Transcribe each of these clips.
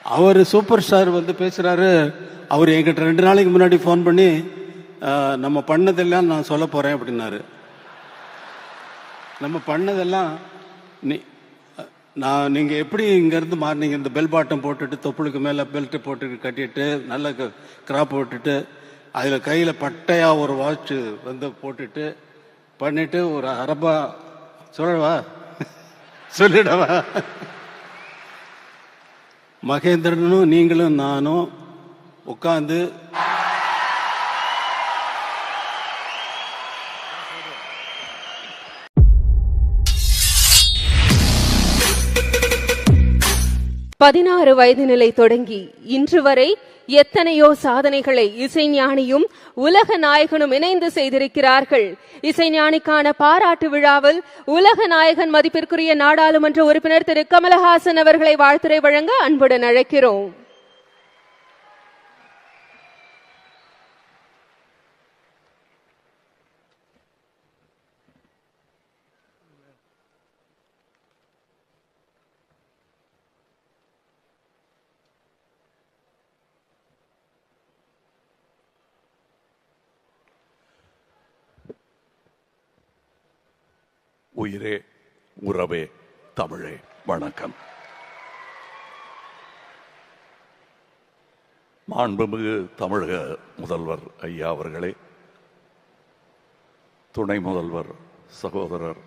அவர் super star வந்து பேசுகிறாரு. அவர் என்கிட்ட 2 நாளைக்கு முன்னாடி ஃபோன் பண்ணி நம்ம பண்ணதெல்லாம் நான் சொல்ல போகிறேன் அப்படின்னாரு. நம்ம பண்ணதெல்லாம் நீங்கள் எப்படி இங்கேருந்து மாறினீங்க, இந்த பெல் பாட்டம் போட்டுட்டு தொப்புளுக்கு மேலே பெல்ட்டு போட்டு கட்டிட்டு நல்ல கிராப் போட்டுட்டு அதில் கையில் பட்டையாக ஒரு வாட்ச் வந்து போட்டுட்டு பண்ணிட்டு ஒரு அரபா சொல்லவா சொல்லிடவா, மகேந்திரனும் நீங்களும் நானும் உட்காந்து பதினாறு வயது நிலை தொடங்கி இன்று வரை எத்தனையோ சாதனைகளை இசைஞானியும் உலக நாயகனும் இணைந்து செய்திருக்கிறார்கள். இசைஞானிக்கான பாராட்டு விழாவில் உலக நாயகன் மதிப்பிற்குரிய நாடாளுமன்ற உறுப்பினர் திரு கமலஹாசன் அவர்களை வாழ்த்துரை வழங்க அன்புடன் அழைக்கிறோம். உயிரே உறவே தமிழே வணக்கம். மாண்புமிகு தமிழக முதல்வர் ஐயா அவர்களே, துணை முதல்வர் சகோதரர்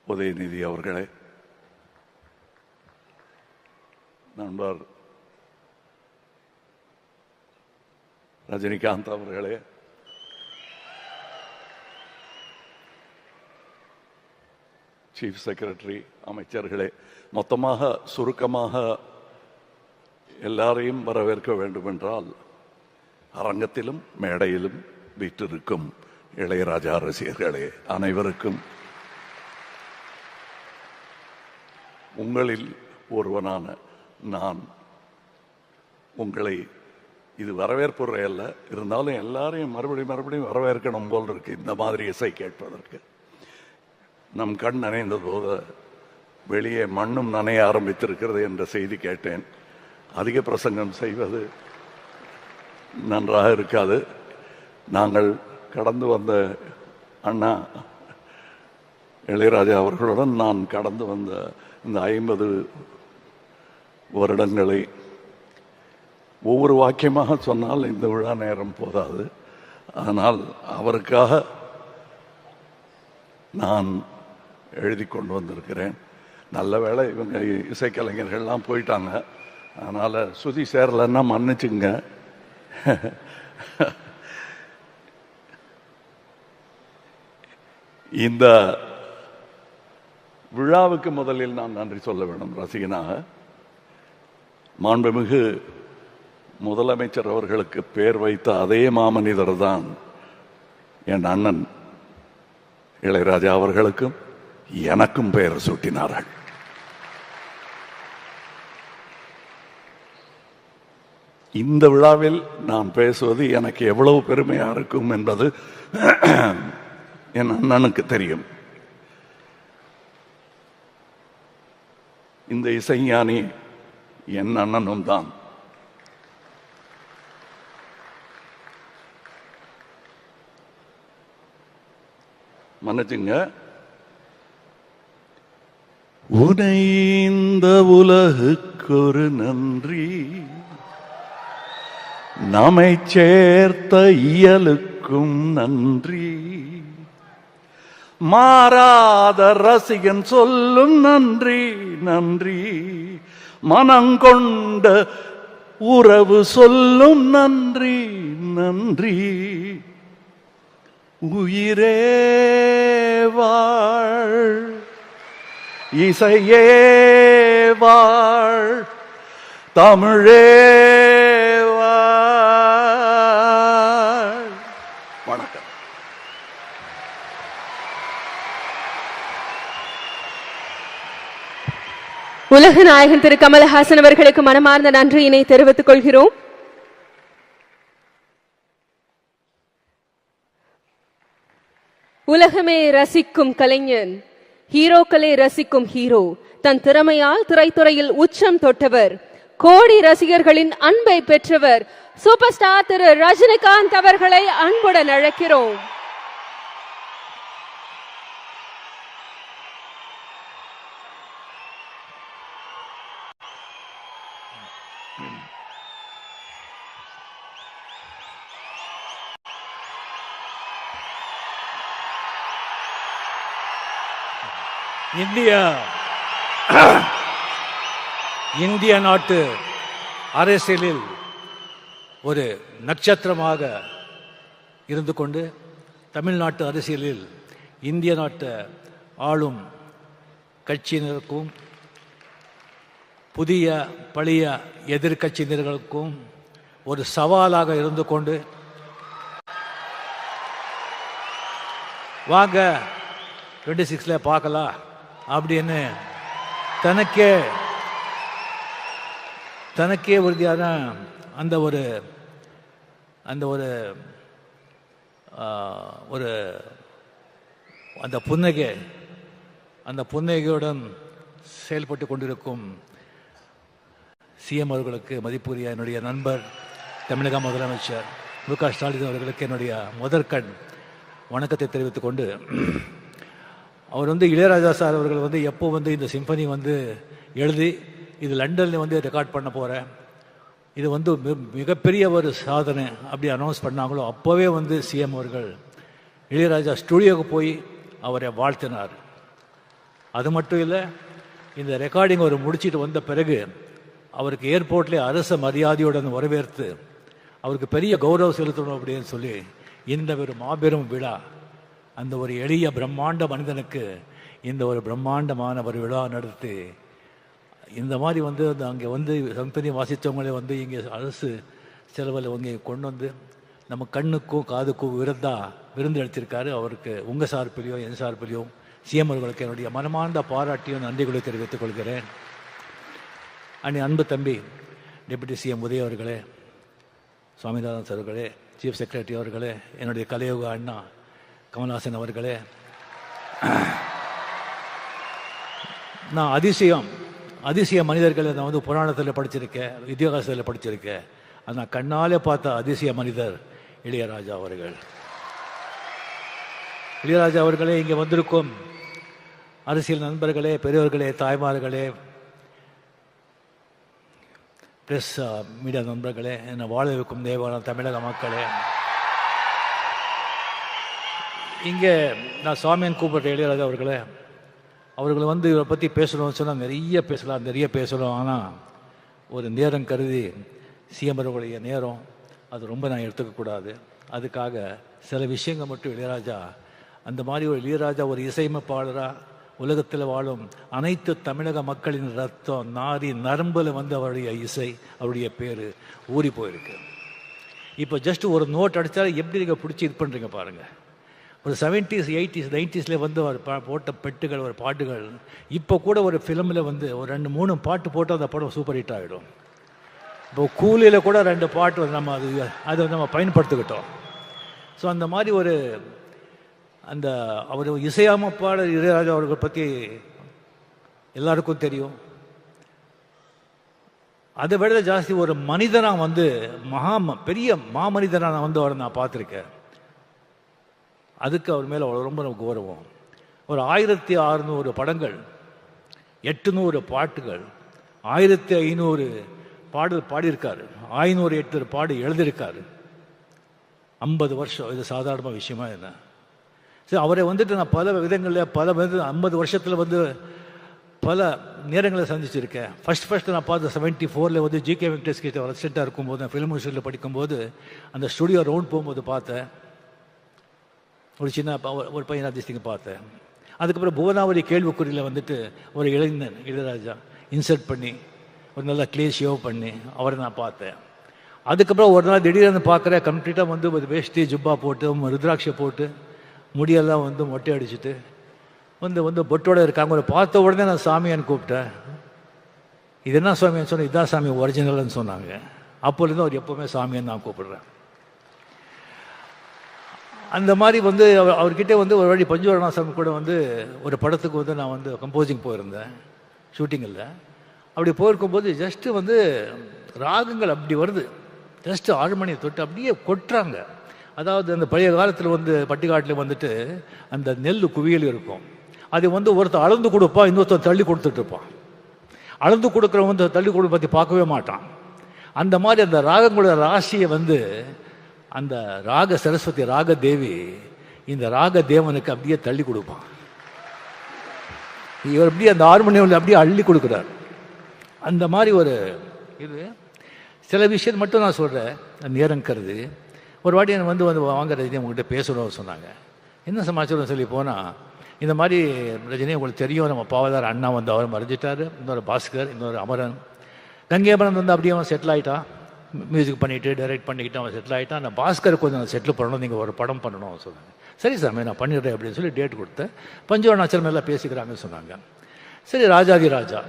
உதயநிதி அவர்களே, நண்பர் ரஜினிகாந்த் அவர்களே, சீஃப் செக்ரட்டரி, அமைச்சர்களே, மொத்தமாக சுருக்கமாக எல்லாரையும் வரவேற்க வேண்டுமென்றால் அரங்கத்திலும் மேடையிலும் வீற்றிருக்கும் இளையராஜா ரசிகர்களே அனைவருக்கும் உங்களில் ஒருவனான நான் உங்களை, இது வரவேற்புரை அல்ல, இருந்தாலும் எல்லாரையும் மறுபடியும் வரவேற்கணும் போல் இருக்கு இந்த மாதிரி இசை கேட்பதற்கு. நம் கண் நனைந்த போது வெளியே மண்ணும் நனைய ஆரம்பித்திருக்கிறது என்ற செய்தி கேட்டேன். அதிக பிரசங்கம் செய்வது நன்றாக இருக்காது. நாங்கள் கடந்து வந்த அண்ணா இளையராஜா அவர்களுடன் நான் கடந்து வந்த இந்த 50 வருடங்களை ஒவ்வொரு வாக்கியமாக சொன்னால் இந்த விழா நேரம் போதாது. ஆனால் அவருக்காக நான் எழுதி கொண்டு வந்திருக்கிறேன். நல்ல வேளை இவங்க இசைக்கலைஞர்கள்லாம் போயிட்டாங்க, அதனால் சுதி சேரலைன்னா மன்னிச்சுங்க. இந்த விழாவுக்கு முதலில் நான் நன்றி சொல்ல வேண்டும் ரசிகனாக. மாண்புமிகு முதலமைச்சர் அவர்களுக்கு பேர் வைத்த அதே மாமனிதர் தான் என் அண்ணன் இளையராஜா அவர்களுக்கும் எனக்கும் பெயர் சூட்டினார்கள். இந்த விழாவில் நான் பேசுவது எனக்கு எவ்வளவு பெருமையா இருக்கும் என்பது என் அண்ணனுக்கு தெரியும். இந்த இசைஞானி என் அண்ணனும் தான். மன்னிச்சுங்க. உனை இந்த உலகுக்கொரு நன்றி, நம்மை சேர்த்த இயலுக்கும் நன்றி, மாறாத ரசிகன் சொல்லும் நன்றி நன்றி, மனங்கொண்ட உறவு சொல்லும் நன்றி நன்றி, உயிரே வாழ், இசையே வாழ், தமிழே வாழ். வணக்கம். உலக நாயகன் திரு கமலஹாசன் அவர்களுக்கு மனமார்ந்த நன்றியினை தெரிவித்துக் கொள்கிறோம். உலகமே ரசிக்கும் கலைஞன், ஹீரோக்களை ரசிக்கும் ஹீரோ, தன் திறமையால் திரைத்துறையில் உச்சம் தொட்டவர், கோடி ரசிகர்களின் அன்பை பெற்றவர் சூப்பர் ஸ்டார் திரு ரஜினிகாந்த் அவர்களை அன்புடன் அழைக்கிறோம். இந்திய நாட்டு அரசியலில் ஒரு நட்சத்திரமாக இருந்து கொண்டு தமிழ்நாட்டு அரசியலில் இந்திய நாட்டு ஆளும் கட்சியினருக்கும் புதிய பழைய எதிர்கட்சியினர்களுக்கும் ஒரு சவாலாக இருந்து கொண்டு வாங்க 26 பார்க்கலாம் அப்படின்னு தனக்கே உறுதியான அந்த ஒரு அந்த புன்னகையுடன் செயல்பட்டு கொண்டிருக்கும் சிஎம் அவர்களுக்கு மதிப்புரிய என்னுடைய நண்பர் தமிழக முதலமைச்சர் மு.க. ஸ்டாலின் அவர்களுக்கு என்னுடைய முதற்கண் வணக்கத்தை தெரிவித்துக் கொண்டு, அவர் இளையராஜா சார் அவர்கள் எப்போ இந்த சிம்பனி எழுதி இது லண்டனில் ரெக்கார்ட் பண்ண போகிறேன், இது மிகப்பெரிய ஒரு சாதனை அப்படி அனௌன்ஸ் பண்ணாங்களோ அப்போவே சிஎம் அவர்கள் இளையராஜா ஸ்டுடியோவுக்கு போய் அவரை வாழ்த்தினார். அது மட்டும் இல்லை, இந்த ரெக்கார்டிங் அவர் முடிச்சுட்டு வந்த பிறகு அவருக்கு ஏர்போர்ட்லேயே அரச மரியாதையுடன் வரவேற்று அவருக்கு பெரிய கௌரவம் செலுத்தணும் அப்படின்னு சொல்லி இந்த ஒரு மாபெரும் விழா, அந்த ஒரு எளிய பிரம்மாண்ட மனிதனுக்கு இந்த ஒரு பிரம்மாண்டமான ஒரு விழா நடத்தி இந்த மாதிரி அங்கே சம்பனி வாசித்தவங்களே இங்கே அரசு செலவில் இங்கே கொண்டு நம்ம கண்ணுக்கும் காதுக்கும் விருந்து அளித்திருக்காரு. அவருக்கு உங்கள் சார்பிலையும் என் சார்பிலையும் சிஎம் அவர்களுக்கு என்னுடைய மனமார்ந்த பாராட்டியும் நன்றிகளை தெரிவித்துக் கொள்கிறேன். அன்பு தம்பி டெபுட்டி சிஎம் உதய அவர்களே, சுவாமிநாதன் அவர்களே, சீஃப் செக்ரட்டரி அவர்களே, என்னுடைய கலையோக அண்ணா கமல்ஹாசன் அவர்களே, நான் அதிசய மனிதர்களை நான் புராணத்தில் படிச்சிருக்கேன், இதிகாசத்தில் படிச்சிருக்கேன். நான் கண்ணாலே பார்த்த அதிசய மனிதர் இளையராஜா அவர்கள். இளையராஜா அவர்களே, இங்கே வந்திருக்கும் அரசியல் நண்பர்களே, பெரியவர்களே, தாய்மார்களே, பிரஸ் மீடியா நண்பர்களே, என்னை வாழ வைக்கும் தேவான தமிழக மக்களே, இங்கே நான் சுவாமியன் கூப்பிட்ட இளையராஜா அவர்களை இவரை பற்றி பேசணும்னு சொன்னால் நிறைய பேசலாம். ஆனால் ஒரு நேரம் கருதி சிஎம் அவர்களுடைய நேரம் அது ரொம்ப நான் எடுத்துக்கக்கூடாது. அதுக்காக சில விஷயங்கள் மட்டும் இளையராஜா, அந்த மாதிரி ஒரு இளையராஜா ஒரு இசையமைப்பாளராக உலகத்தில் வாழும் அனைத்து தமிழக மக்களின் ரத்தம் நாரி நரம்பில் அவருடைய இசை, அவருடைய பேர் ஊறி போயிருக்கு. இப்போ ஜஸ்ட் ஒரு நோட் அடித்தாலும் எப்படி நீங்கள் பிடிச்சி இது பண்ணுறீங்க பாருங்கள். ஒரு 70s 80s 90s அவர் போட்ட பெட்டுகள், ஒரு பாட்டுகள் இப்போ கூட ஒரு ஃபிலிமில் ஒரு 2-3 பாட்டு போட்டு அந்த படம் சூப்பர் ஹிட் ஆகிடும். இப்போ கூலியில் கூட 2 பாட்டு நம்ம அதை நம்ம பயன்படுத்திக்கிட்டோம். ஸோ அந்த மாதிரி அவர் இசையமைப்பாளர் இளையராஜா அவர்கள் பற்றி எல்லாருக்கும் தெரியும். அதை விட ஜாஸ்தி ஒரு மனிதனாக பெரிய மாமனிதனாக அவரை நான் பார்த்துருக்கேன். அதுக்கு அவர் மேலே ரொம்ப கௌரவம். ஒரு 1600 படங்கள், 800 பாட்டுகள், 1500 பாடல் பாடியிருக்காரு, 508 பாடு எழுதியிருக்காரு. 50 வருஷம், இது சாதாரண விஷயமா என்ன? சரி, அவரை நான் பல விதங்களில் 50 வருஷத்தில் பல நேரங்களை சந்திச்சிருக்கேன். ஃபர்ஸ்ட் நான் பார்த்த 74 ஜிகே வெங்கடேஷ் கிட்ட ரெசிடெண்ட்டாக இருக்கும்போது, ஃபிலிம் இன்ஸ்டியூட்டில் படிக்கும்போது அந்த ஸ்டுடியோ ரவுண்ட் போகும்போது பார்த்தேன். ஒரு சின்ன ஒரு பையன் அதிர்ஷ்டிங்க பார்த்தேன். அதுக்கப்புறம் புவனாவரி கேள்விக்குறியில் ஒரு இளைஞன் இளையராஜா இன்சர்ட் பண்ணி ஒரு நல்ல கிளீன் ஷேவ் பண்ணி அவரை நான் பார்த்தேன். அதுக்கப்புறம் ஒரு நாள் திடீர்னு பார்க்குறேன், கம்ப்ளீட்டாக ஒரு வேஷ்டி ஜுப்பா போட்டு ருத்ராட்சை போட்டு முடியெல்லாம் மொட்டை அடிச்சுட்டு பொட்டோட இருக்காங்க. ஒரு பார்த்த உடனே நான் சாமியான்னு கூப்பிட்டேன். இது என்ன சாமியான்னு சொன்னேன். இதுதான் சாமி ஒரிஜினல்னு சொன்னாங்க. அப்போலேருந்து அவர் எப்போவுமே சாமியான்னு நான் கூப்பிடுறேன். அந்த மாதிரி அவர்கிட்ட ஒரு வாட்டி பஞ்சுவரணாசம் கூட ஒரு படத்துக்கு நான் கம்போசிங் போயிருந்தேன். ஷூட்டிங்கில். அப்படி போயிருக்கும்போது ஜஸ்ட்டு வந்து ராகங்கள் அப்படி வருது, ஜஸ்ட்டு 6 மணியை தொட்டு அப்படியே கொட்டுறாங்க. அதாவது அந்த பழைய காலத்தில் வந்து பட்டிக்காட்டில் வந்துட்டு அந்த நெல் குவியல் இருக்கும், அது வந்து ஒருத்தர் அளந்து கொடுப்பான், இன்னொருத்தர் தள்ளி கொடுத்துட்டு இருப்பான். அளந்து கொடுக்குறவன் வந்து தள்ளி கொடுக்க பற்றி பார்க்கவே மாட்டான். அந்த மாதிரி அந்த ராகங்களோட ராசியை வந்து அந்த ராக சரஸ்வதி ராக தேவி இந்த ராக தேவனுக்கு அப்படியே தள்ளி கொடுப்பான். இவர் அப்படியே அந்த ஹார்மோனியம் அப்படியே அள்ளி கொடுக்குறார். அந்த மாதிரி ஒரு இது. சில விஷயம் மட்டும் நான் சொல்கிறேன், நேரம் கருது. ஒரு வாட்டி எனக்கு வந்து வாங்க ரஜினி உங்கள்கிட்ட பேசணும்னு சொன்னாங்க. என்ன சமாச்சாரம் சொல்லி போனால், இந்த மாதிரி ரஜினி உங்களுக்கு தெரியும், நம்ம பாவதார் அண்ணா வந்து அவர் மறைஞ்சிட்டார், இன்னொரு பாஸ்கர், இன்னொரு அமரன். கங்கேபரன் வந்து அப்படியே அவன் செட்டில் ஆகிட்டான், மியூசிக் பண்ணிவிட்டு டைரக்ட் பண்ணிக்கிட்டு அவன் செட்டில் ஆகிட்டான். நான் பாஸ்கர் கொஞ்சம் செட்டில் பண்ணணும், நீங்கள் ஒரு படம் பண்ணணும் சொன்னாங்க. சரி சாமி நான் பண்ணிடுறேன் அப்படின்னு சொல்லி டேட் கொடுத்தேன். பஞ்சவர்ணாச்சலம் எல்லாம் பேசிக்கிறாங்கன்னு சொன்னாங்க. சரி ராஜாதி ராஜா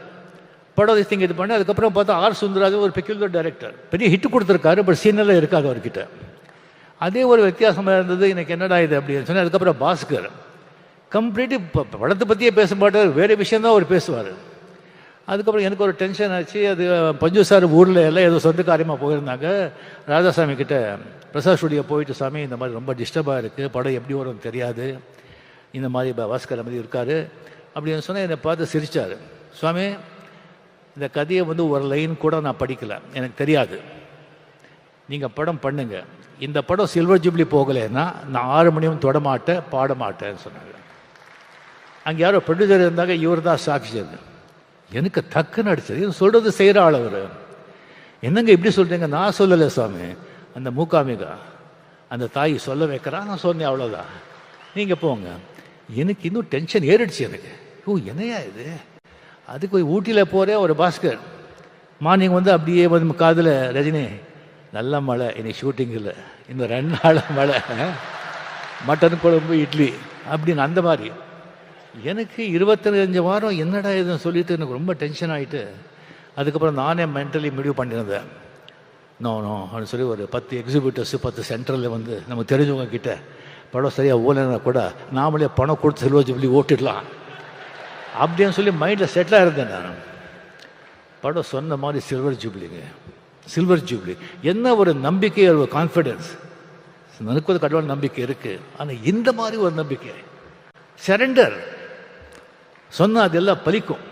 படம் திங்க இது பண்ணி அதுக்கப்புறம் பார்த்தா ஆர் சுந்தரராஜன் ஒரு பெக்யூலர் டைரக்டர், பெரிய ஹிட் கொடுத்துருக்காரு, பட் சீனெல்லாம் இருக்காது அவர்கிட்ட. அதே ஒரு வித்தியாசமாக இருந்தது. எனக்கு என்னடா இது அப்படின்னு சொன்னால், அதுக்கப்புறம் பாஸ்கர் கம்ப்ளீட்டு படத்தை பற்றியே பேச மாட்டார், வேறு விஷயந்தான் அவர் பேசுவார். அதுக்கப்புறம் எனக்கு ஒரு டென்ஷன் ஆச்சு. அது பஞ்சு சார் ஊரில் எல்லாம் ஏதோ சொந்த காரியமாக போயிருந்தாங்க. ராஜாசாமி கிட்ட பிரசாத் ஸ்டுடியோ போயிட்டு, சாமி இந்த மாதிரி ரொம்ப டிஸ்டர்பாக இருக்குது, படம் எப்படி வரும்னு தெரியாது, இந்த மாதிரி பாஸ்கர் மாதிரி இருக்கார் அப்படின்னு சொன்னால் என்னை பார்த்து சிரித்தார். சுவாமி இந்த கதையை வந்து ஒரு லைன் கூட நான் படிக்கலை, எனக்கு தெரியாது, நீங்கள் படம் பண்ணுங்க. இந்த படம் சில்வர் ஜூப்ளி போகலைன்னா நான் 6 மணியும் தொட மாட்டேன், பாட மாட்டேன்னு சொன்னாங்க. அங்கே யாரோ ப்ரொடியூசர் இருந்தாங்க, இவர் தான் சாட்சியது. எனக்கு டக்குன்னு அடிச்சது. சொல்கிறது செய்கிற ஆள் அவர். என்னங்க இப்படி சொல்கிறீங்க? நான் சொல்லலை சுவாமி, அந்த மூகாமிகா அந்த தாய் சொல்ல வைக்கிறான், நான் சொன்னேன், அவ்வளோதான், நீங்கள் போங்க. எனக்கு இன்னும் டென்ஷன் ஏறிடுச்சு எனக்கு. ஓ என்னையா இது? அதுக்கு போய் ஊட்டியில் போகிறேன், ஒரு பாஸ்கர் மார்னிங் வந்து அப்படியே வந்து காதில், ரஜினி நல்ல மழை, இன்னைக்கு ஷூட்டிங் இல்லை, இன்னும் 2 நாள் மழை, மட்டன் குழம்பு இட்லி அப்படின்னு. அந்த மாதிரி எனக்கு 25 வாரம் என்னடா இதுன்னு சொல்லிட்டு எனக்கு ரொம்ப டென்ஷன் ஆகிட்டு, அதுக்கப்புறம் நானே மென்டலி முடிவு பண்ணியிருந்தேன். நோ அப்படின்னு சொல்லி ஒரு 10 எக்ஸிபிட்டர்ஸ் 10 சென்டரில் வந்து நம்ம தெரிஞ்சவங்க கிட்ட படம் சரியாக ஓலைன்னா கூட நாமளே பணம் கொடுத்து சில்வர் ஜூப்ளி ஓட்டிடலாம் அப்படின்னு சொல்லி மைண்டில் செட்டிலாக இருந்தேன் நான். படம் சொன்ன மாதிரி சில்வர் ஜூப்ளிங்க, சில்வர் ஜூப்ளி. என்ன ஒரு நம்பிக்கை, ஒரு கான்ஃபிடென்ஸ். எனக்கு ஒரு கடவுள் நம்பிக்கை இருக்குது, ஆனால் இந்த மாதிரி ஒரு நம்பிக்கை, சரண்டர் சொன்னால் அதெல்லாம் பலிக்கும்.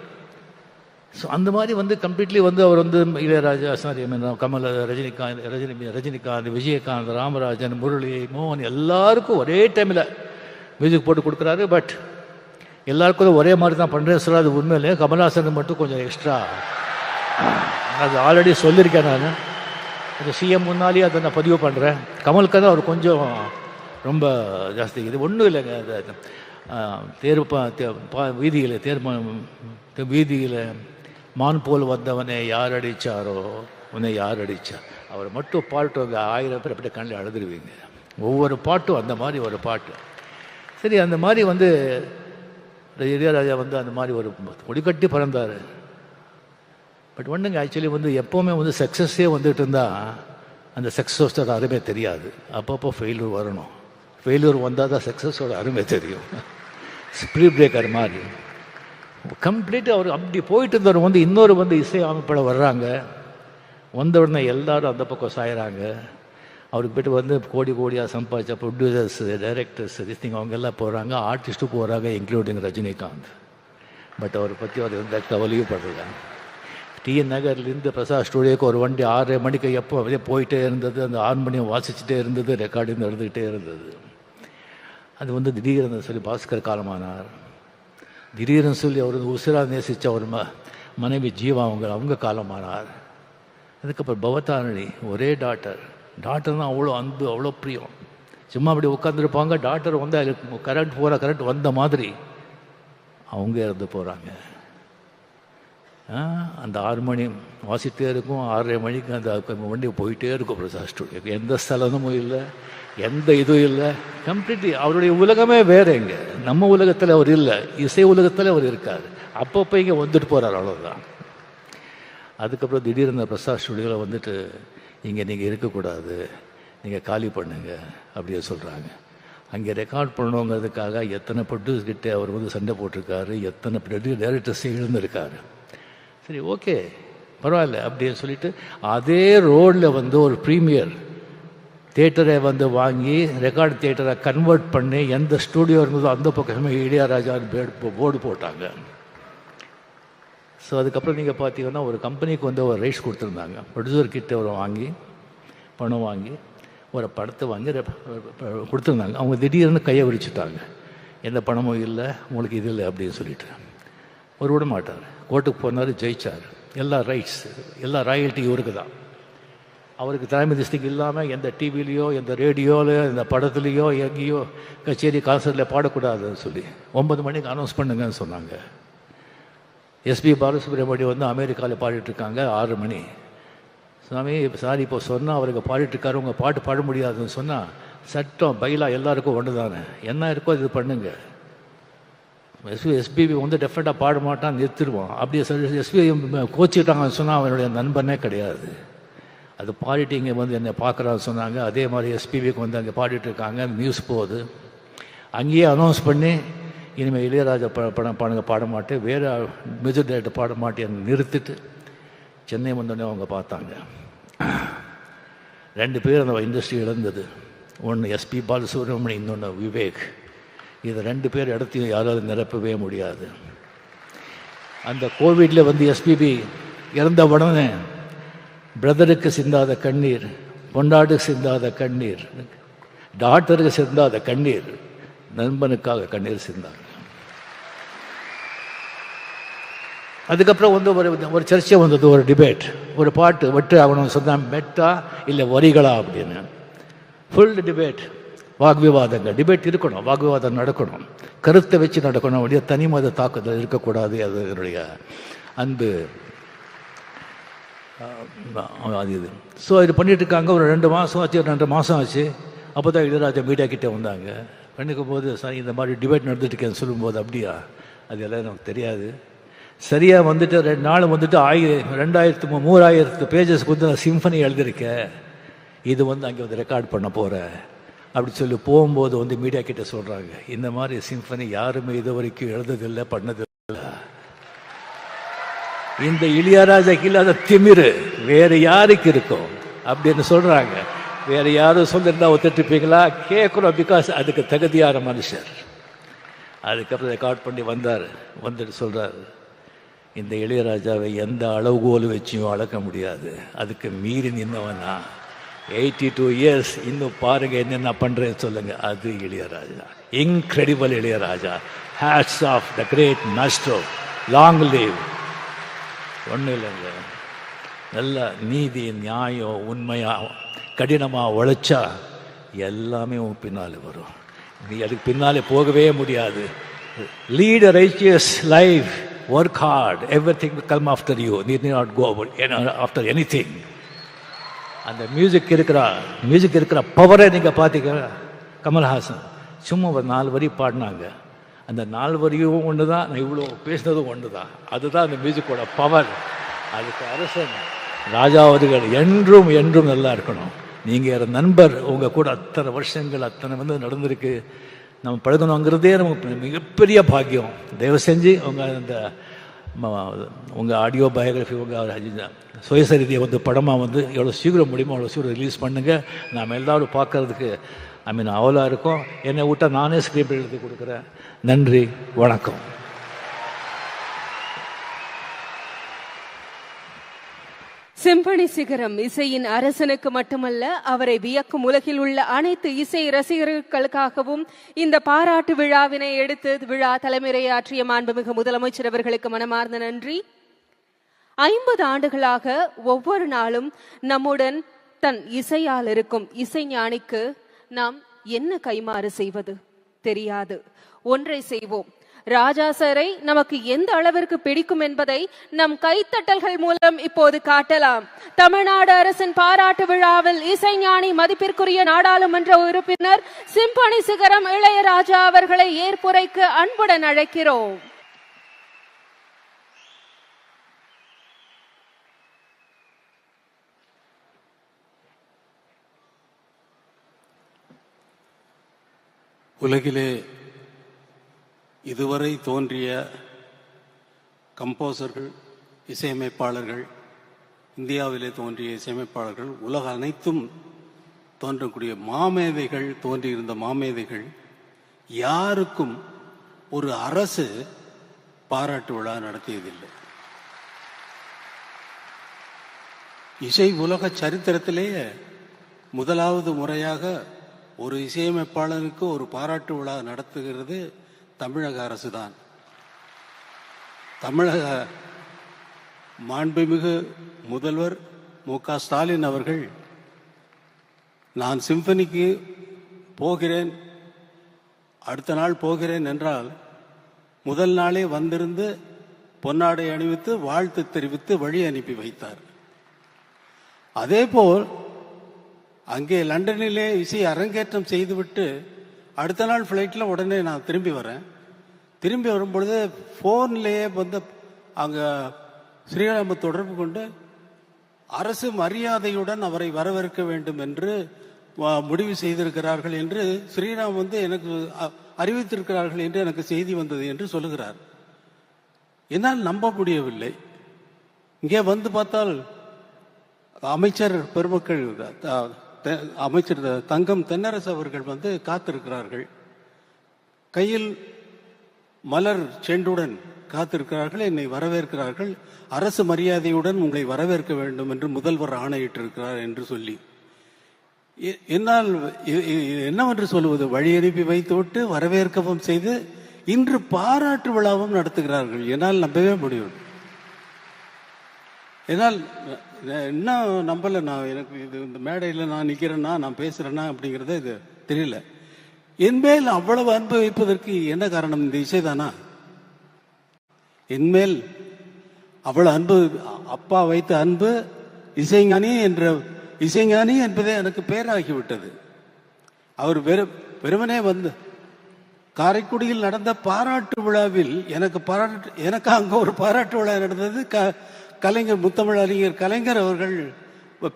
ஸோ அந்த மாதிரி வந்து கம்ப்ளீட்லி வந்து அவர் வந்து இளையராஜா, சாரி கமல், ரஜினிகாந்த், விஜயகாந்த், ராமராஜன், முரளி, மோகன் எல்லாருக்கும் ஒரே டைமில் மியூசிக் போட்டு கொடுக்குறாரு. பட் எல்லாருக்கும் ஒரே மாதிரி தான் பண்ணுறேன் சொல்ல, அது உண்மையிலே கமல்ஹாசனுக்கு மட்டும் கொஞ்சம் எக்ஸ்ட்ரா, அது ஆல்ரெடி சொல்லியிருக்கேன் நான், அது சிஎம் முன்னாலேயே அதை நான் பதிவு பண்ணுறேன். கமலுக்கு தான் அவர் கொஞ்சம் ரொம்ப ஜாஸ்தி. இது ஒன்றும் இல்லைங்க, வீதியில் மான் போல் வந்தவனை யார் அடித்தாரோ உன்னை யார் அடித்தா, அவர் மட்டும் பாட்டு வந்து 1000 பேர் அப்படியே கண்ணில் அழுதுருவீங்க. ஒவ்வொரு பாட்டும் அந்த மாதிரி ஒரு பாட்டு. சரி, அந்த மாதிரி வந்து இளையராஜா வந்து அந்த மாதிரி ஒரு கொடிக்கட்டி பறந்தார். பட் ஒன்றுங்க, ஆக்சுவலி வந்து எப்போவுமே வந்து சக்ஸஸே வந்துட்டு இருந்தால் அந்த சக்ஸஸோட அருமை தெரியாது. அப்பப்போ ஃபெயில்யூர் வரணும், ஃபெயில்யூர் வந்தால் தான் சக்ஸஸோட அருமை தெரியும். ஸ்பீட் பிரேக்கர் மாதிரி கம்ப்ளீட் அவர் அப்படி போயிட்டு இருந்தவர் வந்து இன்னொரு வந்து இசை அமைப்பில் வர்றாங்க. வந்த உடனே எல்லாரும் அந்த பக்கம் சாயிறாங்க. அவருக்கு போய்ட்டு வந்து கோடியாக சம்பாதிச்ச ப்ரொடியூசர்ஸ், டைரக்டர்ஸ், திஸ்திங் அவங்க எல்லாம் போகிறாங்க, ஆர்டிஸ்ட்டும் போகிறாங்க, இன்க்ளூடிங் ரஜினிகாந்த். பட் அவரை பற்றி அவர் எந்த கவலையும் படல. டிஎன் நகர்லேருந்து பிரசாத் ஸ்டுடியோக்கு ஒரு வண்டி 6 மணிக்கு எப்போ அப்படியே போயிட்டே இருந்தது. அந்த 6 மணியும் வாசிச்சுட்டே இருந்தது, ரெக்கார்டிங் நடந்துக்கிட்டே இருந்தது. அது வந்து திடீர்னு சொல்லி பாஸ்கர் காலமானார். திடீர்னு சொல்லி அவர் உசிராக நேசித்த ஒரு மனைவி ஜீவா அவங்க காலமானார். அதுக்கப்புறம் பவதாரணி, ஒரே டாக்டர் தான் அவ்வளோ அன்பு, அவ்வளோ பிரியம். சும்மா அப்படி உட்காந்துருப்பாங்க, டாக்டர் வந்து கரண்ட் வந்த மாதிரி அவங்க இறந்து போகிறாங்க. அந்த 6 மணி வாசிட்டே இருக்கும், 6:30 மணிக்கு அந்த வண்டி போயிட்டே இருக்கும் பிரசாத் ஸ்டுடியோக்கு. எந்த ஸ்தலமும் இல்லை, எந்த இதுவும் இல்லை. கம்ப்ளீட்லி அவருடைய உலகமே வேற. இங்கே நம்ம உலகத்தில் அவர் இல்லை, இசை உலகத்தில் அவர் இருக்கார். அப்பப்போ இங்கே வந்துட்டு போகிறார், அவ்வளோதான். அதுக்கப்புறம் திடீர்னு பிரசாத் ஸ்டுடியோவில் வந்துட்டு, இங்கே நீங்கள் இருக்கக்கூடாது, நீங்கள் காலி பண்ணுங்க அப்படின்னு சொல்கிறாங்க. அங்கே ரெக்கார்ட் பண்ணணுங்கிறதுக்காக எத்தனை ப்ரொடியூசர்கிட்ட அவர் வந்து சண்டை போட்டிருக்காரு, எத்தனை டைரக்டர்ஸ் எழுந்திருக்காரு. சரி ஓகே பரவாயில்ல அப்படின்னு சொல்லிட்டு அதே ரோடில் வந்து ஒரு ப்ரீமியர் தியேட்டரை வந்து வாங்கி ரெக்கார்டு தியேட்டரை கன்வெர்ட் பண்ணி எந்த ஸ்டூடியோ இருந்ததோ அந்த பக்கமே இளையராஜான்னு போர்டு போட்டாங்க. ஸோ அதுக்கப்புறம் நீங்கள் பார்த்தீங்கன்னா ஒரு கம்பெனிக்கு வந்து ஒரு ரைட்ஸ் கொடுத்துருந்தாங்க. ப்ரொடியூசர் கிட்ட ஒரு வாங்கி பணம் வாங்கி ஒரு படத்தை வாங்கி கொடுத்துருந்தாங்க. அவங்க திடீர்னு கையை விரிச்சுட்டாங்க. எந்த பணமும் இல்லை, உங்களுக்கு இது இல்லை அப்படின்னு சொல்லிட்டு ஒரு விட மாட்டார். கோர்ட்டுக்கு போனார், ஜெயிச்சார். எல்லா ரைட்ஸ் எல்லா ராயல்ட்டி இவருக்கு தான். அவருக்கு தலைமை திஸ்டிக் இல்லாமல் எந்த டிவிலையோ எந்த ரேடியோவில் எந்த படத்துலேயோ எங்கேயோ கச்சேரி கான்சர்ட்டில் பாடக்கூடாதுன்னு சொல்லி 9 மணிக்கு அனௌன்ஸ் பண்ணுங்கன்னு சொன்னாங்க. எஸ்பி பாலசுப்ரமணியம் வந்து அமெரிக்காவில் பாடிட்டுருக்காங்க 6 மணி. சாமி சாரி இப்போ சொன்னால் அவருக்கு பாடிட்டுருக்காரு, உங்கள் பாட்டு பாட முடியாதுன்னு சொன்னால் சட்டம் பைலா எல்லாருக்கும் ஒன்று தானே, என்ன இருக்கோ இது பண்ணுங்க. எஸ்பிபி வந்து டெஃபினட்டாக பாட மாட்டான், நிறுத்திடுவான். அப்படியே எஸ்பிபி கோச்சிட்டாங்கன்னு சொன்னால் அவனுடைய நண்பனே கிடையாது. அது பாடிட்டு இங்கே வந்து என்னை பார்க்குறான்னு சொன்னாங்க. அதே மாதிரி எஸ்பிபிக்கு வந்து அங்கே பாடிட்டுருக்காங்க. நியூஸ் போகுது. அங்கேயே அனௌன்ஸ் பண்ணி இனிமேல் இளையராஜா படங்க பாட மாட்டேன், வேறு மியூசிக் டைரக்டர் பாட மாட்டேன்னு நிறுத்திட்டு சென்னை வந்தோடனே அவங்க பார்த்தாங்க. 2 பேர் அந்த இண்டஸ்ட்ரி இழந்தது. ஒன்று எஸ்பி பாலசுப்ரமணியம், இன்னொன்று விவேக். இது 2 பேர் இடத்தையும் யாராலும் நிரப்பவே முடியாது. அந்த கோவிடில் வந்து எஸ்பிபி இறந்த உடனே பிரதருக்கு சிந்தாத கண்ணீர், பொண்டாட்டுக்கு சிந்தாத கண்ணீர், டாக்டருக்கு சிந்தாத கண்ணீர், நண்பனுக்காக கண்ணீர் சிந்தாங்க. அதுக்கப்புறம் வந்து ஒரு சர்ச்சை வந்தது, ஒரு டிபேட். ஒரு பாட்டு வெட்டு ஆகணும்னு சொன்னால் மெட்டா இல்லை வரிகளா அப்படின்னு ஃபுல் டிபேட், வாக்விவாதங்கள். டிபேட் இருக்கணும், வாக்விவாதம் நடக்கணும், கருத்தை வச்சு நடக்கணும். அப்படியே தனி மத தாக்குதல் இருக்கக்கூடாது. அது என்னுடைய அன்பு. அது இது. ஸோ இது பண்ணிட்டுருக்காங்க. ஒரு 2 மாதம் ஆச்சு, 2 மாதம் ஆச்சு. அப்போ தான் இளையராஜா மீடியா கிட்டே வந்தாங்க. பண்ணிக்கும் போது சார் இந்த மாதிரி டிபேட் நடந்துட்டுருக்கேன்னு சொல்லும்போது, அப்படியா, அது எல்லாம் நமக்கு தெரியாது. சரியாக வந்துட்டு 2 நாள் வந்துட்டு 2000-3000 பேஜஸ்க்கு வந்து நான் சிம்ஃபனி எழுதியிருக்கேன், இது வந்து அங்கே வந்து ரெக்கார்ட் பண்ண போகிறேன் அப்படி சொல்லி போகும்போது வந்து மீடியா கிட்டே சொல்கிறாங்க, இந்த மாதிரி சிம்ஃபனி யாருமே இது வரைக்கும் எழுததில்லை, பண்ணதில்லை. இந்த இளையராஜாக்கு இல்லாத திமிரு வேறு யாருக்கு இருக்கும் அப்படின்னு சொல்கிறாங்க. வேறு யாரும் சொல்லியிருந்தா ஒத்துட்டுப்பீங்களா? கேட்குறோம், பிகாஸ் அதுக்கு தகுதியான மனுஷர். அதுக்கப்புறம் ரெக்கார்ட் பண்ணி வந்தார். வந்துட்டு சொல்கிறார், இந்த இளையராஜாவை எந்த அளவுகோல் வச்சியும் அளக்க முடியாது, அதுக்கு மீறி நின்னவனா 82 இயர்ஸ், இன்னும் பாருங்க என்னென்ன பண்ணுறேன்னு சொல்லுங்கள். அது Ilaiyaraaja, incredible Ilaiyaraaja. Hats off the great maestro, long live. ஒன்றும் இல்லைங்க, நல்ல நீதி, நியாயம், உண்மையாக கடினமாக உழைச்சா எல்லாமே உன் பின்னால் வரும். நீ அதுக்கு பின்னாலே போகவே முடியாது. Lead a righteous life, work hard, everything will come after you. You need not go after anything. அந்த மியூசிக் இருக்கிற பவரை நீங்கள் பார்த்தீங்க. கமல்ஹாசன் சும்மா ஒரு 4 வரி பாடினாங்க. அந்த 4 வரியும் ஒன்று தான், நான் இவ்வளோ பேசினதும் ஒன்று தான். அதுதான் அந்த மியூசிக்கோட பவர். அதுக்கு அரசன் ராஜா அவர்கள் என்றும் என்றும் நல்லா இருக்கணும். நீங்கள் நண்பர், உங்கள் கூட அத்தனை வருஷங்கள் அத்தனை வந்து நடந்திருக்கு. நம்ம பழகணுங்கிறதே நமக்கு மிகப்பெரிய பாக்கியம். தயவு செஞ்சு உங்கள் ஆடியோ பயோகிராஃபி, உங்கள் சுயசரிதியை வந்து படமாக வந்து எவ்வளோ சீக்கிரம் முடியுமோ அவ்வளோ சீக்கிரம் ரிலீஸ் பண்ணுங்கள். நாம் எல்லோரும் பார்க்கறதுக்கு அவலாக இருக்கும். என்னை விட்டால் நானே ஸ்கிரிப்ட் எழுதி கொடுக்குறேன். நன்றி, வணக்கம். சிம்பனி சிகரம் இசையின் அரசனுக்கு மட்டுமல்ல, அவரை வியக்கும் உலகில் உள்ள அனைத்து இசை ரசிகர்களுக்காகவும் இந்த பாராட்டு விழாவினை எடுத்து விழா தலைமையாற்றிய மாண்புமிகு முதலமைச்சர் அவர்களுக்கு மனமார்ந்த நன்றி. 50 ஆண்டுகளாக ஒவ்வொரு நாளும் நம்முடன் தன் இசையால் இருக்கும் இசைஞானிக்கு நாம் என்ன கைமாறு செய்வது தெரியாது. ஒன்றை செய்வோம், ராஜா சாரை நமக்கு எந்த அளவிற்கு பிடிக்கும் என்பதை நம் கைத்தட்டல்கள் மூலம் இப்போது காட்டலாம். தமிழ்நாடு அரசின் பாராட்டு விழாவில் இசைஞானி, மதிப்பிற்குரிய நாடாளுமன்ற உறுப்பினர் சிம்பனி சிகரம் இளையராஜா அவர்களை ஏற்புரைக்கு அன்புடன் அழைக்கிறோம். உலகிலே இதுவரை தோன்றிய கம்போசர்கள், இசையமைப்பாளர்கள், இந்தியாவிலே தோன்றிய இசையமைப்பாளர்கள், உலக அனைத்தும் தோன்றக்கூடிய மாமேதைகள், தோன்றியிருந்த மாமேதைகள், யாருக்கும் ஒரு அரசு பாராட்டு விழா நடத்தியதில்லை. இசை உலக சரித்திரத்திலேயே முதலாவது முறையாக ஒரு இசையமைப்பாளருக்கு ஒரு பாராட்டு விழா நடத்துகிறது தமிழக அரசுதான். தமிழக மாண்புமிகு முதல்வர் மு.க. ஸ்டாலின் அவர்கள், நான் சிம்பனிக்கு போகிறேன், அடுத்த நாள் போகிறேன் என்றால் முதல் நாளே வந்திருந்து பொன்னாடை அணிவித்து வாழ்த்து தெரிவித்து வழி அனுப்பி வைத்தார். அதேபோல் அங்கே லண்டனிலே இசை அரங்கேற்றம் செய்துவிட்டு அடுத்த நாள் ஃப்ளைட்டில் உடனே நான் திரும்பி வரேன். திரும்பி வரும்பொழுது ஃபோன்லேயே வந்து அங்கே ஸ்ரீராம தொடர்பு கொண்டு அரசு மரியாதையுடன் அவரை வரவேற்க வேண்டும் என்று முடிவு செய்திருக்கிறார்கள் என்று ஸ்ரீராம் வந்து எனக்கு அறிவித்திருக்கிறார்கள் என்று எனக்கு செய்தி வந்தது என்று சொல்லுகிறார். என்னால் நம்ப முடியவில்லை. இங்கே வந்து பார்த்தால் அமைச்சர் பெருமக்கள், அமைச்சர் தங்கம் தென்னரசு அவர்கள் வந்து காத்திருக்கிறார்கள். கையில் மலர் செண்டுடன் காத்திருக்கிறார்கள், என்னை வரவேற்கிறார்கள். அரசு மரியாதையுடன் உங்களை வரவேற்க வேண்டும் என்று முதல்வர் ஆணையிட்டிருக்கிறார் என்று சொல்லி, என்னால் என்னவென்று சொல்லுவது, வழி அனுப்பி வைத்துவிட்டு வரவேற்கவும் செய்து இன்று பாராட்டு விழாவும் நடத்துகிறார்கள். என்னால் நம்பவே முடியும். என்னால் என்ன நம்பலை. நான் எனக்கு இது இந்த மேடையில் நான் நிற்கிறேன்னா, நான் பேசுகிறேன்னா அப்படிங்கிறத இது தெரியல. என்மேல் அவ்வளவு அன்பு வைப்பதற்கு என்ன காரணம்? இந்த இசைதானா? என்மேல் அவ்வளவு அன்பு, அப்பா வைத்த அன்பு, இசைஞானி என்பதே எனக்கு பேராகிவிட்டது. அவர் வெறுமனே வந்து காரைக்குடியில் நடந்த பாராட்டு விழாவில் எனக்கு அங்கே ஒரு பாராட்டு விழா நடந்தது. கலைஞர், முத்தமிழ் அறிஞர் கலைஞர் அவர்கள்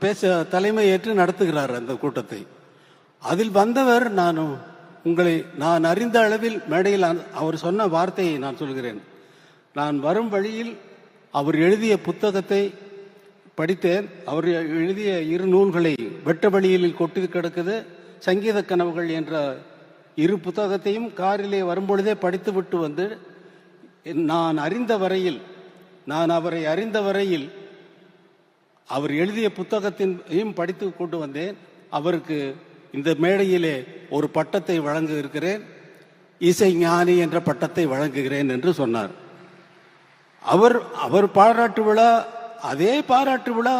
பேச தலைமை ஏற்று நடத்துகிறார் அந்த கூட்டத்தை. அதில் வந்தவர், நான் அறிந்த அளவில் மேடையில் அவர் சொன்ன வார்த்தையை நான் சொல்கிறேன். நான் வரும் வழியில் அவர் எழுதிய புத்தகத்தை படித்தேன். அவர் எழுதிய 2 நூல்களை வெட்ட வழியில் கொட்டி கிடக்குது, சங்கீத கனவுகள் என்ற 2 புத்தகத்தையும் காரிலே வரும்பொழுதே படித்து விட்டு வந்து, நான் அவரை அறிந்த வரையில் அவர் எழுதிய புத்தகத்தையும் படித்து கொண்டு வந்தேன். அவருக்கு இந்த மேடையிலே ஒரு பட்டத்தை வழங்க இருக்கிறேன், இசை ஞானி என்ற பட்டத்தை வழங்குகிறேன் என்று சொன்னார். அவர் பாராட்டு விழா, அதே பாராட்டு விழா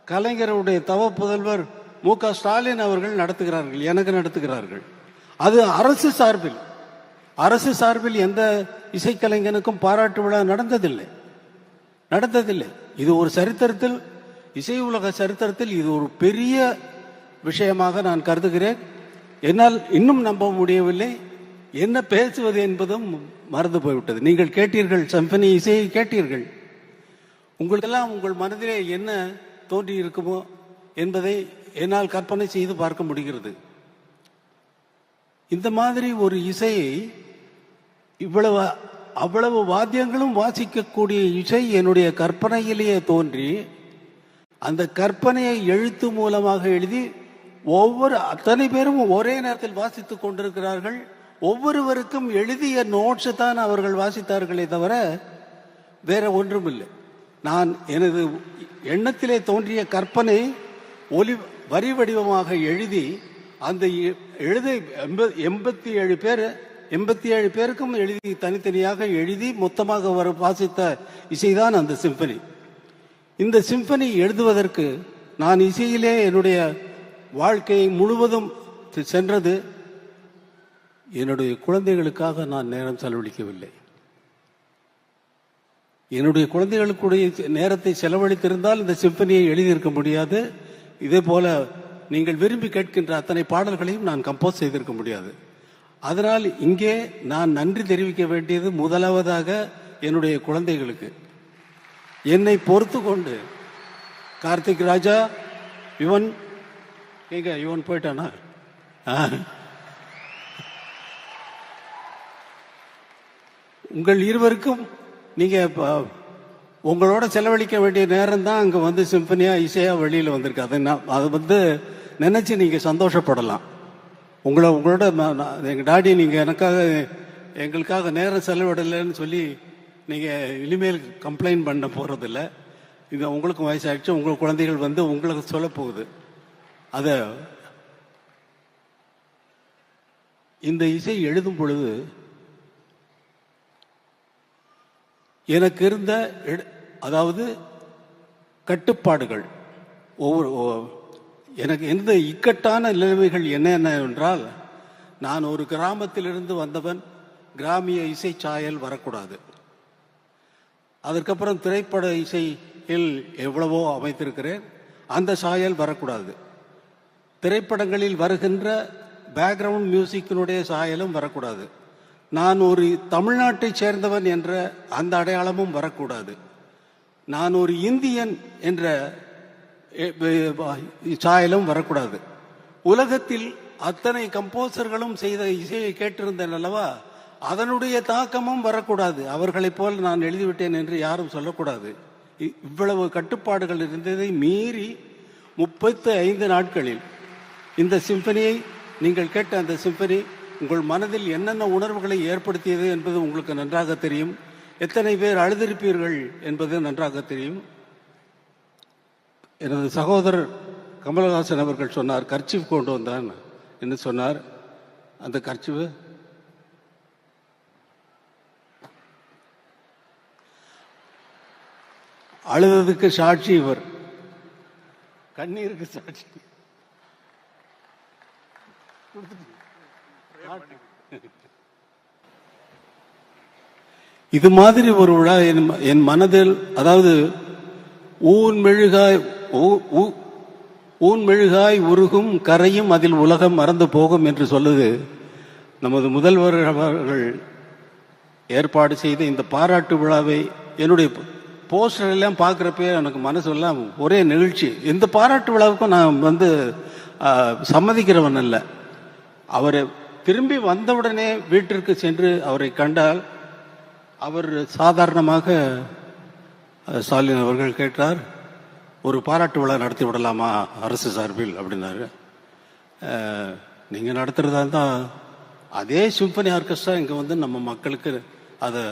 கலைஞருடைய தவ புதல்வர் மு.க. ஸ்டாலின் அவர்கள் நடத்துகிறார்கள், எனக்கு நடத்துகிறார்கள். அது அரசு சார்பில் எந்த இசைக்கலைஞனுக்கும் பாராட்டு விழா நடந்ததில்லை. இது ஒரு சரித்திரத்தில், இசை உலக சரித்திரத்தில் இது ஒரு பெரிய விஷயமாக நான் கருதுகிறேன். என்னால் இன்னும் நம்ப முடியவில்லை. என்ன பேசுவது என்பதும் மறந்து போய்விட்டது. நீங்கள் கேட்டீர்கள், சிம்பனி இசையை கேட்டீர்கள். உங்களுக்கெல்லாம் உங்கள் மனதிலே என்ன தோன்றி இருக்குமோ என்பதை என்னால் கற்பனை செய்து பார்க்க முடிகிறது. இந்த மாதிரி ஒரு இசையை, அவ்வளவு வாத்தியங்களும் வாசிக்கக்கூடிய இசை என்னுடைய கற்பனையிலேயே தோன்றி, அந்த கற்பனையை எழுத்து மூலமாக எழுதி அத்தனை பேரும் ஒரே நேரத்தில் வாசித்துக் கொண்டிருக்கிறார்கள். ஒவ்வொருவருக்கும் எழுதிய நோட்ஸ் தான் அவர்கள் வாசித்தார்களே தவிர வேற ஒன்றும் இல்லை. நான் எனது எண்ணத்திலே தோன்றிய கற்பனை வரி வடிவமாக எழுதி, அந்த 87 பேருக்கும் எழுதி, தனித்தனியாக எழுதி மொத்தமாக வாசித்த இசைதான் அந்த சிம்பனி. இந்த சிம்பனி எழுதுவதற்கு நான் இசையிலே என்னுடைய வாழ்க்கையை முழுவதும் சென்றது. என்னுடைய குழந்தைகளுக்காக நான் நேரம் செலவழிக்கவில்லை. என்னுடைய குழந்தைகளுக்குடைய நேரத்தை செலவழித்திருந்தால் இந்த சிம்பனியை எழுதியிருக்க முடியாது. இதே போல நீங்கள் விரும்பி கேட்கின்ற அத்தனை பாடல்களையும் நான் கம்போஸ் செய்திருக்க முடியாது. அதனால் இங்கே நான் நன்றி தெரிவிக்க வேண்டியது முதலாவதாக என்னுடைய குழந்தைகளுக்கு. என்னை பொறுத்து கொண்டு கார்த்திக் ராஜா, இவன் போயிட்டானா? உங்கள் இருவருக்கும் நீங்க உங்களோட செலவழிக்க வேண்டிய நேரம் தான் அங்கே வந்து சிம்பனியாக இசையாக வெளியில் வந்திருக்கு. அதை வந்து நினச்சி நீங்கள் சந்தோஷப்படலாம். உங்களோட எங்கள் டாடி நீங்கள் எங்களுக்காக நேரம் செலவிடலைன்னு சொல்லி நீங்கள் இனிமேல் கம்ப்ளைண்ட் பண்ண போகிறதில்ல. இது உங்களுக்கும் வயசாகிடுச்சு, உங்கள் குழந்தைகள் வந்து உங்களுக்கு சொல்ல போகுது. அதை இந்த இசை எழுதும் பொழுது எனக்கு இருந்த அதாவது கட்டுப்பாடுகள், எனக்கு எந்த இக்கட்டான நிலைமைகள் என்ன என்றால், நான் ஒரு கிராமத்திலிருந்து வந்தவன், கிராமிய இசை சாயல் வரக்கூடாது. அதற்கப்புறம் திரைப்பட இசையில் எவ்வளவோ அமைத்திருக்கிறேன், அந்த சாயல் வரக்கூடாது. திரைப்படங்களில் வருகின்ற பேக்ரவுண்ட் மியூசிக்கினுடைய சாயலும் வரக்கூடாது. நான் ஒரு தமிழ்நாட்டை சேர்ந்தவன் என்ற அந்த அடையாளமும் வரக்கூடாது. நான் ஒரு இந்தியன் என்ற சாயலும் வரக்கூடாது. உலகத்தில் அத்தனை கம்போசர்களும் செய்த இசையை கேட்டிருந்தேன் அல்லவா, அதனுடைய தாக்கமும் வரக்கூடாது. அவர்களைப் போல் நான் எழுதிவிட்டேன் என்று யாரும் சொல்லக்கூடாது. இவ்வளவு கட்டுப்பாடுகள் இருந்ததை மீறி 35 நாட்களில் இந்த சிம்பனியை, நீங்கள் கேட்ட அந்த சிம்பனி உங்கள் மனதில் என்னென்ன உணர்வுகளை ஏற்படுத்தியது என்பது உங்களுக்கு நன்றாக தெரியும். எத்தனை பேர் அழுதிருப்பீர்கள் என்பது நன்றாக தெரியும். எனது சகோதரர் கமலஹாசன் அவர்கள் சொன்னார், கர்ச்சீஃப் கொண்டு வந்தான் என்று சொன்னார். அந்த கர்ச்சீஃப் அழுததுக்கு சாட்சி இவர், கண்ணீருக்கு சாட்சி. இது மாதிரி ஒரு விழா என் மனதில், அதாவது ஊன் மெழுகாய் உருகும் கரையும் அதில் உலகம் மறந்து போகும் என்று சொல்லுது நமது முதல்வர் அவர்கள் ஏற்பாடு செய்த இந்த பாராட்டு விழாவை. என்னுடைய போஸ்டர் எல்லாம் பார்க்குறப்ப எனக்கு மனசெல்லாம் ஒரே நிகழ்ச்சி. இந்த பாராட்டு விழாவுக்கும் நான் வந்து சம்மதிக்கிறவன் அல்ல. அவரை திரும்பி வந்தவுடனே வீட்டிற்கு சென்று அவரை கண்டால், அவர் சாதாரணமாக ஸ்டாலின் அவர்கள் கேட்டார், ஒரு பாராட்டு விழா நடத்தி விடலாமா அரசு சார்பில் அப்படின்னாரு. நீங்கள் நடத்துகிறதா இருந்தால் அதே சிம்பனி ஆர்கெஸ்ட்ரா இங்கே வந்து நம்ம மக்களுக்கு அதை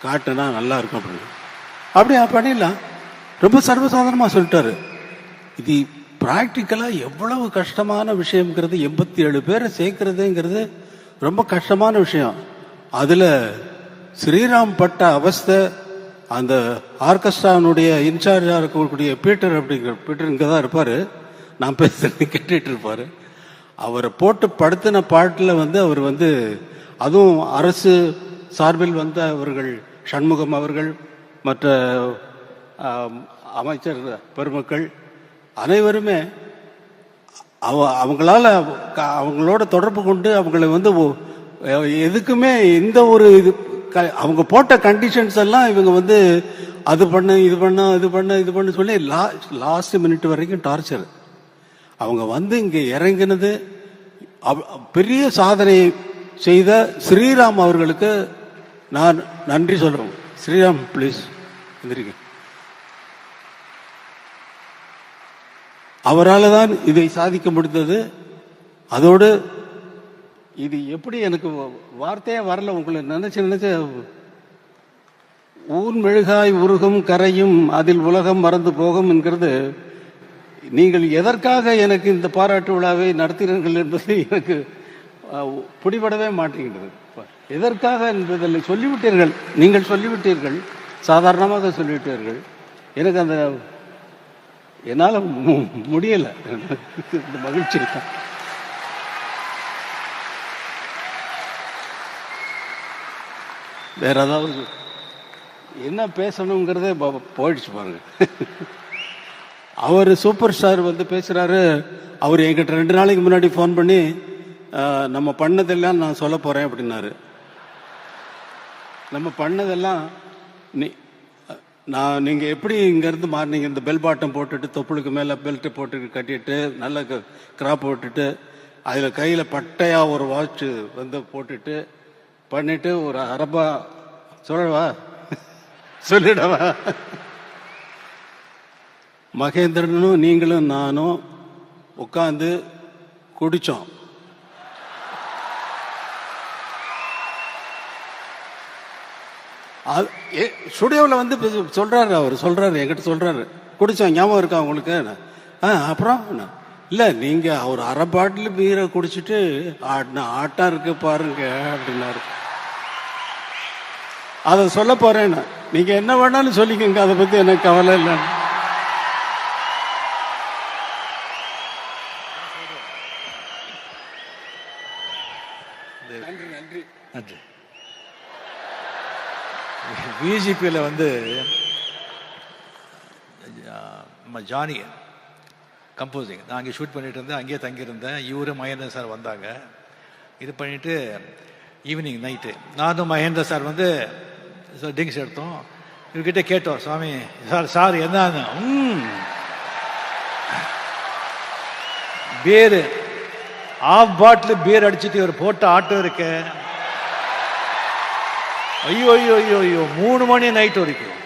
காட்டுனா நல்லா இருக்கும் அப்படின்னு. அப்படியா பண்ணிடலாம், ரொம்ப சர்வசாதாரணமாக சொல்லிட்டாரு. இது ப்ராக்டிக்கலாக எவ்வளவு கஷ்டமான விஷயம்ங்கிறது, 87 பேரை சேர்க்கறதுங்கிறது ரொம்ப கஷ்டமான விஷயம். அதில் ஸ்ரீராம் பட்ட அவஸ்தை, அந்த ஆர்கெஸ்ட்ரானுடைய இன்சார்ஜாக இருக்கக்கூடிய பீட்டர் இங்கே தான் இருப்பார், நான் பேசுறது கேட்டுட்டு இருப்பார். அவரை போட்டு படுத்தின பாட்டில் வந்து அவர் வந்து, அதுவும் அரசு சார்பில் வந்த அவர்கள், சண்முகம் அவர்கள், மற்ற அமைச்சர் பெருமக்கள் அனைவருமே அவங்களோட தொடர்பு கொண்டு அவங்களை வந்து எதுக்குமே எந்த ஒரு இது, அவங்க போட்ட கண்டிஷன்ஸ் எல்லாம் இவங்க வந்து அது பண்ண இது பண்ண சொல்லி லாஸ்ட் மினிட் வரைக்கும் டார்ச்சர். அவங்க வந்து இங்கே இறங்கினது பெரிய சாதனை செய்த ஸ்ரீராம் அவர்களுக்கு நான் நன்றி சொல்றேன். ஸ்ரீராம் ப்ளீஸ் எந்திரிங்க. அவரால் தான் இதை சாதிக்க முடிந்தது. அதோடு இது எப்படி எனக்கு வார்த்தையே வரல, உங்களை நினைச்சு ஊன் மெழுகாய் உருகும் கரையும் அதில் உலகம் மறந்து போகும் என்கிறது, நீங்கள் எதற்காக எனக்கு இந்த பாராட்டு விழாவை நடத்தினீர்கள் என்பது எனக்கு பிடிபடவே மாட்டேங்கிறது. எதற்காக என்பதில் சொல்லிவிட்டீர்கள், நீங்கள் சொல்லிவிட்டீர்கள், சாதாரணமாக சொல்லிவிட்டீர்கள். எனக்கு அந்த என்னால் முடியலை, இந்த மகிழ்ச்சி தான். வேற ஏதாவது என்ன பேசணுங்கிறதே போயிடுச்சு பாருங்க. அவர் சூப்பர் ஸ்டார் வந்து பேசுறாரு. அவர் என்கிட்ட 2 நாளைக்கு முன்னாடி ஃபோன் பண்ணி நம்ம பண்ணதெல்லாம் நான் சொல்ல போறேன் அப்படின்னாரு. நம்ம பண்ணதெல்லாம் நீங்கள் எப்படி இங்கேருந்து மாறினீங்க, இந்த பெல் பாட்டம் போட்டுட்டு தொப்புளுக்கு மேலே பெல்ட்டு போட்டு கட்டிட்டு நல்ல கிராப் போட்டுட்டு அதில் கையில் பட்டையாக ஒரு வாட்ச் வந்து போட்டுட்டு பண்ணிட்டு ஒரு அரபா சொல்லவா சொல்லிடவா? மகேந்திரனும் நீங்களும் நானும் உட்கார்ந்து குடிச்சோம். ஸ்டுடியோவில் வந்து சொல்றாரு, அவர் சொல்றாரு, என்கிட்ட சொல்றாரு, குடிச்சோம் ஞாபகம் இருக்கா உங்களுக்கு? அப்புறம் இல்லை, நீங்க அவர் அரை பாட்டில் பீரை குடிச்சிட்டு ஆட்டம் இருக்கு பாருங்க அப்படின்னாரு. அதை சொல்ல போறேன். நீங்க என்ன வேணாலும் சொல்லிக்கோங்க, அதை பத்தி எனக்கு கவலை இல்லை. நன்றி நன்றி நன்றி. பிஜேபியில் வந்து நம்ம ஜானி கம்போசிங், நான் அங்கே ஷூட் பண்ணிட்டு இருந்தேன், அங்கேயே தங்கியிருந்தேன். இவரு மகேந்திரன் சார் வந்தாங்க. இது பண்ணிட்டு ஈவினிங் நைட்டு நானும் மகேந்திர சார் வந்து ட்ரிங்க்ஸ் எடுத்தோம். இவர்கிட்ட கேட்டோம், சுவாமி சார் என்ன பேரு ஆஃப் பாட்டில் பீர் அடிச்சுட்டு இவர் போட்ட ஆட்டம் இருக்கு. ஐயோ ஐயோ ஐயோ ஐயோ 3 மணி நைட் வரைக்கும்.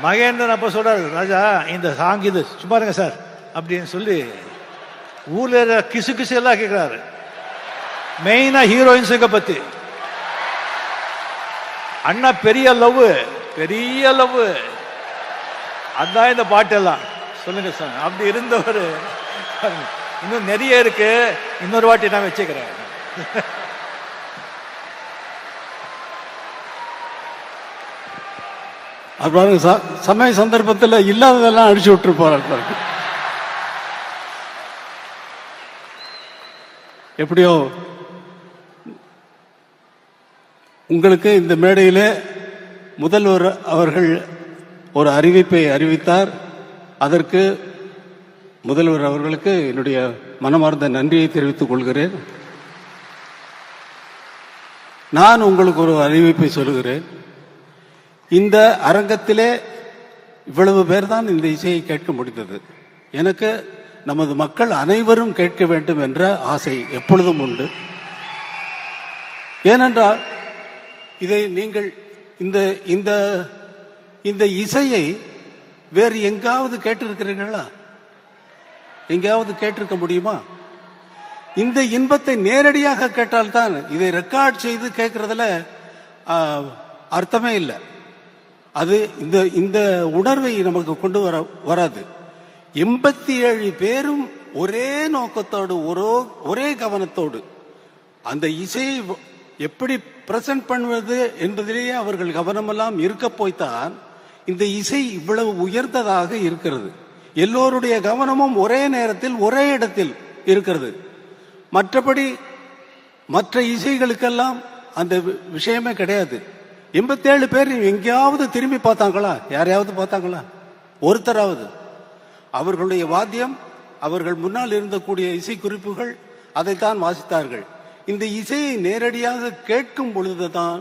மகேந்திரன் அப்ப சொல்றாரு, ராஜா இந்த சாங் இது சும்மா இருங்க சார் அப்படின்னு சொல்லி ஊர்ல கிசு கிசு எல்லாம் கேட்கிறாரு. மெயினா ஹீரோயின்ஸுங்க பத்தி. அண்ணா பெரிய லவ், பெரிய லவ், அதான் இந்த பாட்டெல்லாம் சொல்லுங்க சார். அப்படி இருந்தவர் இன்னும் நிறைய இருக்கு, இன்னொரு வாட்டி நான் வச்சுக்கிறேன். பாருங்க, சமய சந்தர்ப்பத்தில் இல்லாததெல்லாம் அடிச்சு விட்டு போறாரு. எப்படியோ உங்களுக்கு இந்த மேடையிலே முதல்வர் அவர்கள் ஒரு அறிவிப்பை அறிவித்தார். அதற்கு முதல்வர் அவர்களுக்கு என்னுடைய மனமார்ந்த நன்றியை தெரிவித்துக் கொள்கிறேன். நான் உங்களுக்கு ஒரு அறிவிப்பை சொல்லுகிறேன். இந்த அரங்கத்திலே இவ்வளவு பேர் தான் இந்த இசையை கேட்க முடிந்தது. எனக்கு நமது மக்கள் அனைவரும் கேட்க வேண்டும் என்ற ஆசை எப்பொழுதும் உண்டு. ஏனென்றால் இதை நீங்கள் இந்த இந்த இந்த இசையை வேறு எங்காவது கேட்டிருக்கிறீர்களா? எங்கேயாவது கேட்டிருக்க முடியுமா? இந்த இன்பத்தை நேரடியாக கேட்டால்தான். இதை ரெக்கார்ட் செய்து கேட்கறதுல அர்த்தமே இல்லை. அது இந்த இந்த உணர்வை நமக்கு கொண்டு வராது. 87 பேரும் ஒரே நோக்கத்தோடு ஒரே கவனத்தோடு அந்த இசையை எப்படி பிரசன்ட் பண்ணுவது என்பதிலேயே அவர்கள் கவனமெல்லாம் இருக்க போய்த்தான் இந்த இசை இவ்வளவு உயர்ந்ததாக இருக்கிறது. எல்லோருடைய கவனமும் ஒரே நேரத்தில் ஒரே இடத்தில் இருக்கிறது. மற்றபடி மற்ற இசைகளுக்கெல்லாம் அந்த விஷயமே கிடையாது. 87 பேர் எங்கேயாவது திரும்பி பார்த்தாங்களா? யாரையாவது பார்த்தாங்களா? ஒருத்தராவது? அவர்களுடைய வாத்தியம், அவர்கள் முன்னால் இருந்தக்கூடிய இசை குறிப்புகள், அதைத்தான் வாசித்தார்கள். இந்த இசையை நேரடியாக கேட்கும் பொழுதுதான்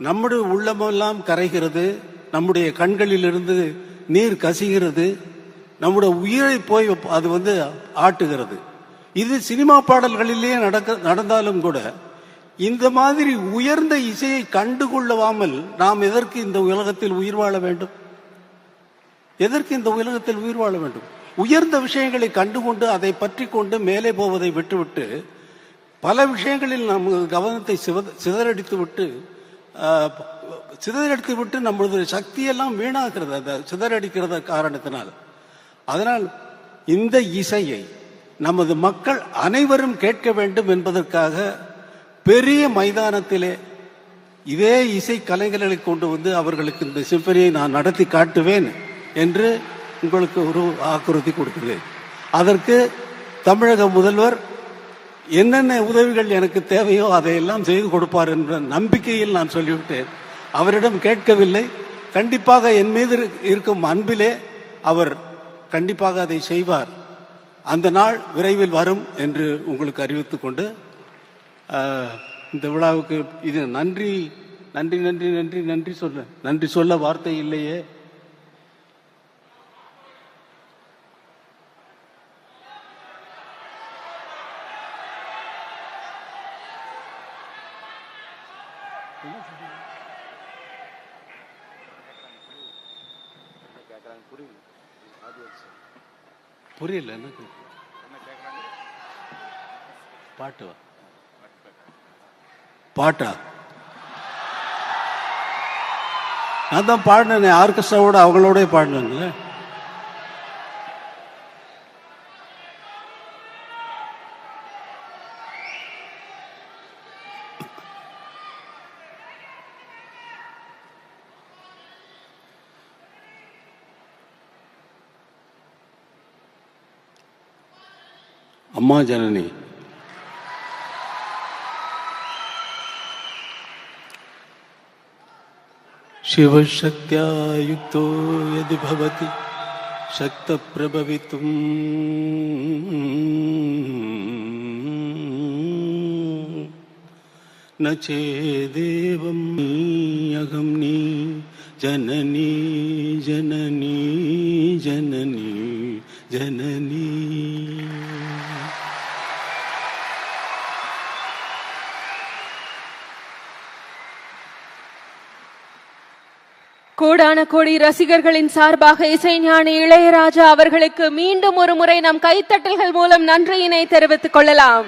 நம்முடைய உள்ளமெல்லாம் கரைகிறது, நம்முடைய கண்களிலிருந்து நீர் கசிகிறது, நம்முடைய உயிரை போய் அது ஆட்டுகிறது. இது சினிமா பாடல்களிலேயே நடந்தாலும் கூட இந்த மாதிரி உயர்ந்த இசையை கண்டுகொள்ளாமல் நாம் எதற்கு இந்த உலகத்தில் உயிர் வாழ வேண்டும்? எதற்கு இந்த உலகத்தில் உயிர் வாழ வேண்டும்? உயர்ந்த விஷயங்களை கண்டுகொண்டு அதை பற்றி கொண்டு மேலே போவதை விட்டுவிட்டு பல விஷயங்களில் நம் கவனத்தை சிதறடித்து விட்டு நம்மளுடைய சக்தியெல்லாம் வீணாகிறது, அந்த சிதறடிக்கிறத காரணத்தினால். அதனால் இந்த இசையை நமது மக்கள் அனைவரும் கேட்க வேண்டும் என்பதற்காக பெரிய மைதானத்திலே இதே இசை கலைஞர்களை கொண்டு அவர்களுக்கு இந்த சிம்பனியை நான் நடத்தி காட்டுவேன் என்று உங்களுக்கு ஒரு வாக்குறுதி கொடுக்கிறேன். அதற்கு தமிழக முதல்வர் என்னென்ன உதவிகள் எனக்கு தேவையோ அதையெல்லாம் செய்து கொடுப்பார் என்ற நம்பிக்கையில் நான் சொல்லிவிட்டேன். அவரிடம் கேட்கவில்லை. கண்டிப்பாக என் மீது இருக்கும் அன்பிலே அவர் கண்டிப்பாக அதை செய்வார். அந்த நாள் விரைவில் வரும் என்று உங்களுக்கு அறிவித்துக் கொண்டு இந்த விழாவுக்கு இது நன்றி நன்றி நன்றி நன்றி நன்றி சொல்ல வார்த்தை இல்லையே. புரியல எனக்கு பாட்டு பாட்டா நான் தான் பாடினேன் ஆர்கெஸ்ட்ராவோட அவங்களோட பாடினேன்ல. அம்மா ஜனனி शिवशक्त्या युक्तो यदि भवति शक्तप्रभवितुम् न चेदेवं अहं नी जननी जननी जननी जननी. கோடான கோடி ரசிகர்களின் சார்பாக இசைஞானி இளையராஜா அவர்களுக்கு மீண்டும் ஒரு முறை நம் கைத்தட்டல்கள் மூலம் நன்றியினை தெரிவித்துக் கொள்ளலாம்.